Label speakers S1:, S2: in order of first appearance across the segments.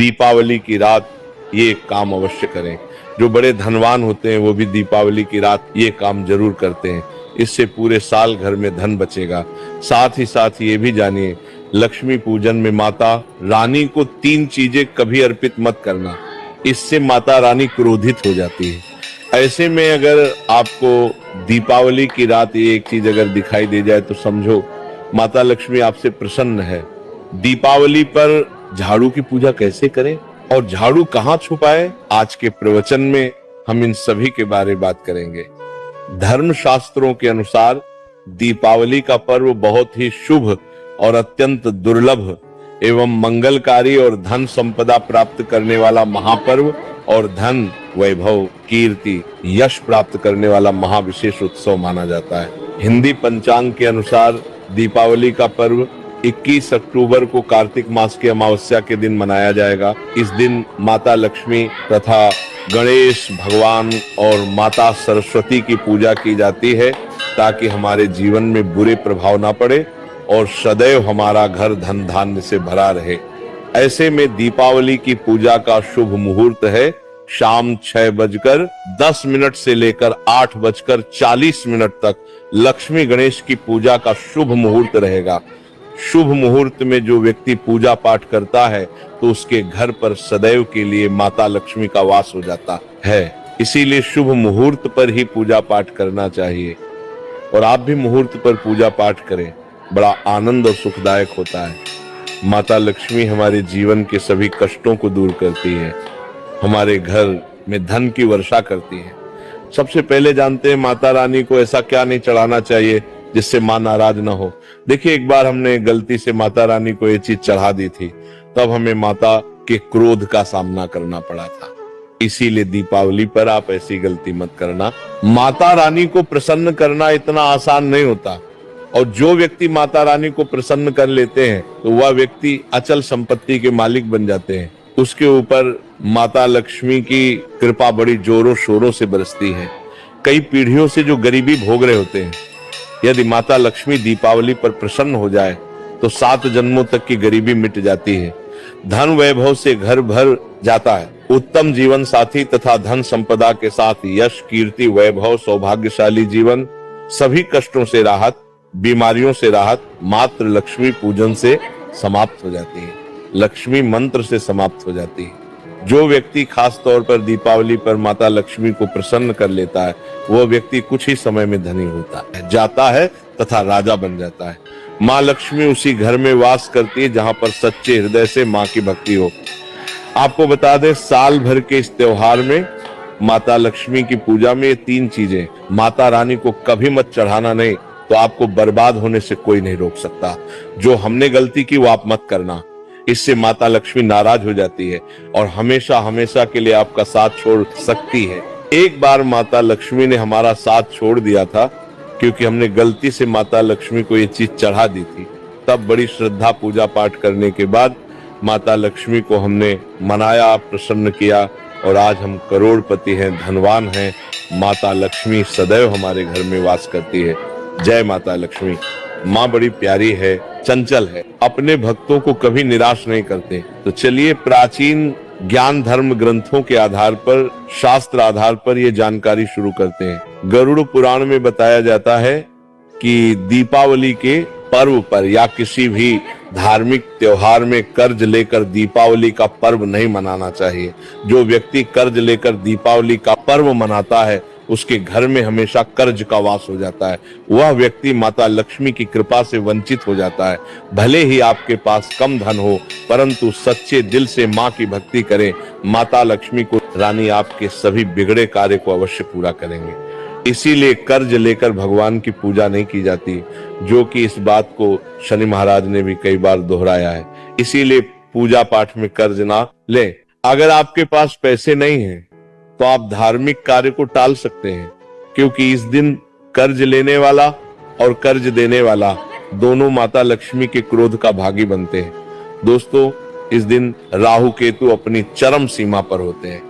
S1: दीपावली की रात ये काम अवश्य करें। जो बड़े धनवान होते हैं वो भी दीपावली की रात ये काम जरूर करते हैं। इससे पूरे साल घर में धन बचेगा। साथ ही साथ ये भी जानिए, लक्ष्मी पूजन में माता रानी को 3 चीजें कभी अर्पित मत करना, इससे माता रानी क्रोधित हो जाती है। ऐसे में अगर आपको दीपावली की रात ये एक चीज अगर दिखाई दे जाए तो समझो माता लक्ष्मी आपसे प्रसन्न है। दीपावली पर झाड़ू की पूजा कैसे करें और झाड़ू कहाँ छुपाए, आज के प्रवचन में हम इन सभी के बारे में बात करेंगे। धर्म शास्त्रों के अनुसार दीपावली का पर्व बहुत ही शुभ और अत्यंत दुर्लभ एवं मंगलकारी और धन संपदा प्राप्त करने वाला महापर्व और धन, वैभव, कीर्ति, यश प्राप्त करने वाला महाविशेष उत्सव माना जाता है। हिंदी पंचांग के अनुसार दीपावली का पर्व 21 अक्टूबर को कार्तिक मास की अमावस्या के दिन मनाया जाएगा। इस दिन माता लक्ष्मी तथा गणेश भगवान और माता सरस्वती की पूजा की जाती है ताकि हमारे जीवन में बुरे प्रभाव ना पड़े और सदैव हमारा घर धन धान्य से भरा रहे। ऐसे में दीपावली की पूजा का शुभ मुहूर्त है शाम 6:10 से लेकर 8:40 तक लक्ष्मी गणेश की पूजा का शुभ मुहूर्त रहेगा। शुभ मुहूर्त में जो व्यक्ति पूजा पाठ करता है तो उसके घर पर सदैव के लिए माता लक्ष्मी का वास हो जाता है। इसीलिए शुभ मुहूर्त पर ही पूजा पाठ करना चाहिए और आप भी मुहूर्त पर पूजा पाठ करें, बड़ा आनंद और सुखदायक होता है। माता लक्ष्मी हमारे जीवन के सभी कष्टों को दूर करती है, हमारे घर में धन की वर्षा करती है। सबसे पहले जानते हैं माता रानी को ऐसा क्या नहीं चढ़ाना चाहिए जिससे मां नाराज ना हो। देखिए, एक बार हमने गलती से माता रानी को ये चीज चढ़ा दी थी, तब हमें माता के क्रोध का सामना करना पड़ा था। इसीलिए दीपावली पर आप ऐसी गलती मत करना। माता रानी को प्रसन्न करना इतना आसान नहीं होता और जो व्यक्ति माता रानी को प्रसन्न कर लेते हैं तो वह व्यक्ति अचल संपत्ति के मालिक बन जाते हैं। उसके ऊपर माता लक्ष्मी की कृपा बड़ी जोरों शोरों से बरसती है। कई पीढ़ियों से जो गरीबी भोग रहे होते हैं, यदि माता लक्ष्मी दीपावली पर प्रसन्न हो जाए तो 7 जन्मों तक की गरीबी मिट जाती है। धन वैभव से घर भर जाता है। उत्तम जीवन साथी तथा धन संपदा के साथ यश, कीर्ति, वैभव, सौभाग्यशाली जीवन, सभी कष्टों से राहत, बीमारियों से राहत मात्र लक्ष्मी पूजन से समाप्त हो जाती है, लक्ष्मी मंत्र से समाप्त हो जाती है। जो व्यक्ति खास तौर पर दीपावली पर माता लक्ष्मी को प्रसन्न कर लेता है वह व्यक्ति कुछ ही समय में धनी होता है, जाता है तथा राजा बन जाता है। माँ लक्ष्मी उसी घर में वास करती है जहां पर सच्चे हृदय से माँ की भक्ति हो। आपको बता दें, साल भर के इस त्योहार में माता लक्ष्मी की पूजा में ये 3 चीजें माता रानी को कभी मत चढ़ाना नहीं तो आपको बर्बाद होने से कोई नहीं रोक सकता। जो हमने गलती की वो आप मत करना, इससे माता लक्ष्मी नाराज हो जाती है और हमेशा हमेशा के लिए आपका साथ छोड़ सकती है। एक बार माता लक्ष्मी ने हमारा साथ छोड़ दिया था क्योंकि हमने गलती से माता लक्ष्मी को ये चीज चढ़ा दी थी। तब बड़ी श्रद्धा पूजा पाठ करने के बाद माता लक्ष्मी को हमने मनाया, प्रसन्न किया और आज हम करोड़पति हैं, धनवान हैं। माता लक्ष्मी सदैव हमारे घर में वास करती है। जय माता लक्ष्मी। माँ बड़ी प्यारी है, चंचल है, अपने भक्तों को कभी निराश नहीं करते। तो चलिए प्राचीन ज्ञान धर्म ग्रंथों के आधार पर, शास्त्र आधार पर ये जानकारी शुरू करते हैं। गरुड़ पुराण में बताया जाता है कि दीपावली के पर्व पर या किसी भी धार्मिक त्योहार में कर्ज लेकर दीपावली का पर्व नहीं मनाना चाहिए। जो व्यक्ति कर्ज लेकर दीपावली का पर्व मनाता है उसके घर में हमेशा कर्ज का वास हो जाता है। वह व्यक्ति माता लक्ष्मी की कृपा से वंचित हो जाता है। भले ही आपके पास कम धन हो परंतु सच्चे दिल से माँ की भक्ति करें, माता लक्ष्मी को रानी आपके सभी बिगड़े कार्य को अवश्य पूरा करेंगे। इसीलिए कर्ज लेकर भगवान की पूजा नहीं की जाती, जो कि इस बात को शनि महाराज ने भी कई बार दोहराया है। इसीलिए पूजा पाठ में कर्ज ना लें। अगर आपके पास पैसे नहीं हैं तो आप धार्मिक कार्य को टाल सकते हैं, क्योंकि इस दिन कर्ज लेने वाला और कर्ज देने वाला दोनों माता लक्ष्मी के क्रोध का भागी बनते हैं। दोस्तों, इस दिन राहु केतु अपनी चरम सीमा पर होते हैं।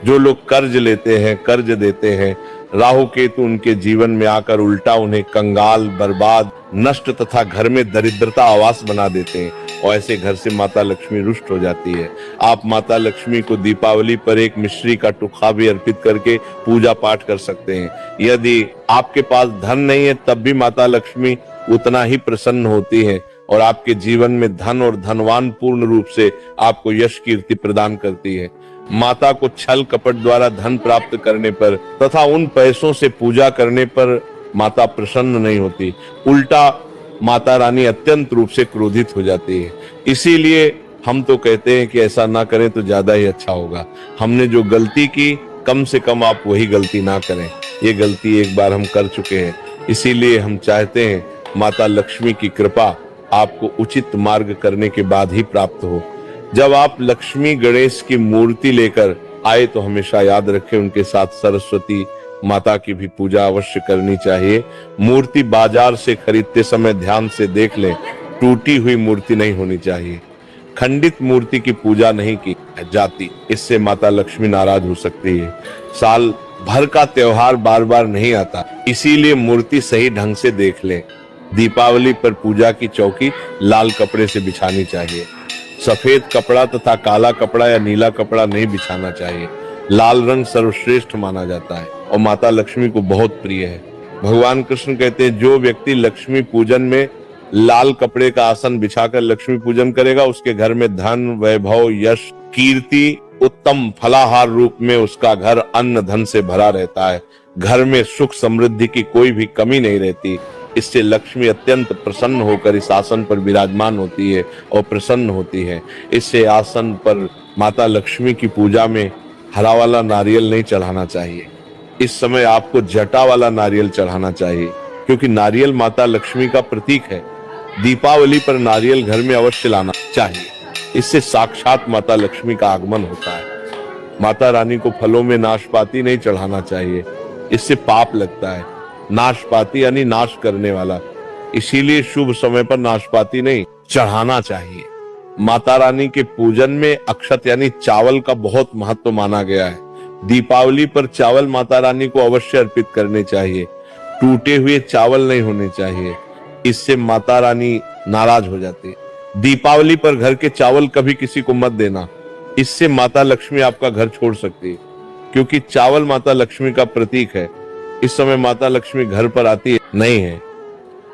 S1: जो लोग कर्ज लेते हैं, कर्ज देते हैं, राहु केतु उनके जीवन में आकर उल्टा उन्हें कंगाल, बर्बाद, नष्ट तथा घर में दरिद्रता आवास बना देते हैं और ऐसे घर से माता लक्ष्मी रुष्ट हो जाती है। आप माता लक्ष्मी को दीपावली पर एक मिश्री का टुकड़ा भी अर्पित करके पूजा पाठ कर सकते हैं। यदि आपके पास धन नहीं है तब भी माता लक्ष्मी उतना ही प्रसन्न होती है और आपके जीवन में धन और धनवान पूर्ण रूप से आपको यश कीर्ति प्रदान करती है। माता को छल कपट द्वारा धन प्राप्त करने पर तथा उन पैसों से पूजा करने पर माता प्रसन्न नहीं होती, उल्टा माता रानी अत्यंत रूप से क्रोधित हो जाती है। इसीलिए हम तो कहते हैं कि ऐसा ना करें तो ज्यादा ही अच्छा होगा। हमने जो गलती की कम से कम आप वही गलती ना करें। ये गलती एक बार हम कर चुके हैं, इसीलिए हम चाहते हैं माता लक्ष्मी की कृपा आपको उचित मार्ग करने के बाद ही प्राप्त हो। जब आप लक्ष्मी गणेश की मूर्ति लेकर आए तो हमेशा याद रखें उनके साथ सरस्वती माता की भी पूजा अवश्य करनी चाहिए। मूर्ति बाजार से खरीदते समय ध्यान से देख लें, टूटी हुई मूर्ति नहीं होनी चाहिए। खंडित मूर्ति की पूजा नहीं की जाती, इससे माता लक्ष्मी नाराज हो सकती है। साल भर का त्योहार बार बार नहीं आता, इसीलिए मूर्ति सही ढंग से देख लें। दीपावली पर पूजा की चौकी लाल कपड़े से बिछानी चाहिए। सफेद कपड़ा तथा काला कपड़ा या नीला कपड़ा नहीं बिछाना चाहिए। लाल रंग सर्वश्रेष्ठ माना जाता है और माता लक्ष्मी को बहुत प्रिय है। भगवान कृष्ण कहते हैं जो व्यक्ति लक्ष्मी पूजन में लाल कपड़े का आसन बिछाकर लक्ष्मी पूजन करेगा उसके घर में धन, वैभव, यश, कीर्ति, उत्तम फलाहार रूप में उसका घर अन्न धन से भरा रहता है। घर में सुख समृद्धि की कोई भी कमी नहीं रहती। इससे लक्ष्मी अत्यंत प्रसन्न होकर इस आसन पर विराजमान होती है और प्रसन्न होती है। इससे आसन पर माता लक्ष्मी की पूजा में हरा वाला नारियल नहीं चढ़ाना चाहिए। इस समय आपको जटा वाला नारियल चढ़ाना चाहिए, क्योंकि नारियल माता लक्ष्मी का प्रतीक है। दीपावली पर नारियल घर में अवश्य लाना चाहिए, इससे साक्षात माता लक्ष्मी का आगमन होता है। माता रानी को फलों में नाशपाती नहीं चढ़ाना चाहिए, इससे पाप लगता है। नाशपाती यानी नाश करने वाला, इसीलिए शुभ समय पर नाशपाती नहीं चढ़ाना चाहिए। माता रानी के पूजन में अक्षत यानी चावल का बहुत महत्व माना गया है। दीपावली पर चावल माता रानी को अवश्य अर्पित करने चाहिए। टूटे हुए चावल नहीं होने चाहिए, इससे माता रानी नाराज हो जाती है। दीपावली पर घर के चावल कभी किसी को मत देना, इससे माता लक्ष्मी आपका घर छोड़ सकती है, क्योंकि चावल माता लक्ष्मी का प्रतीक है। इस समय माता लक्ष्मी घर पर आती नहीं है।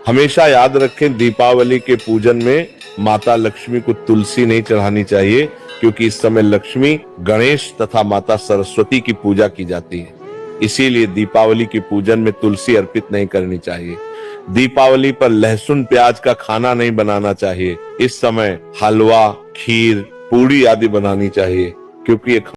S1: हमेशा याद रखें दीपावली के पूजन में माता लक्ष्मी को तुलसी नहीं चढ़ानी चाहिए, क्योंकि इस समय लक्ष्मी, गणेश तथा माता सरस्वती की पूजा की जाती है। इसीलिए दीपावली के पूजन में तुलसी अर्पित नहीं करनी चाहिए। दीपावली पर लहसुन प्याज का खाना नहीं बनाना चाहिए। इस समय हलवा, खीर, पूड़ी आदि बनानी चाहिए, क्योंकि ये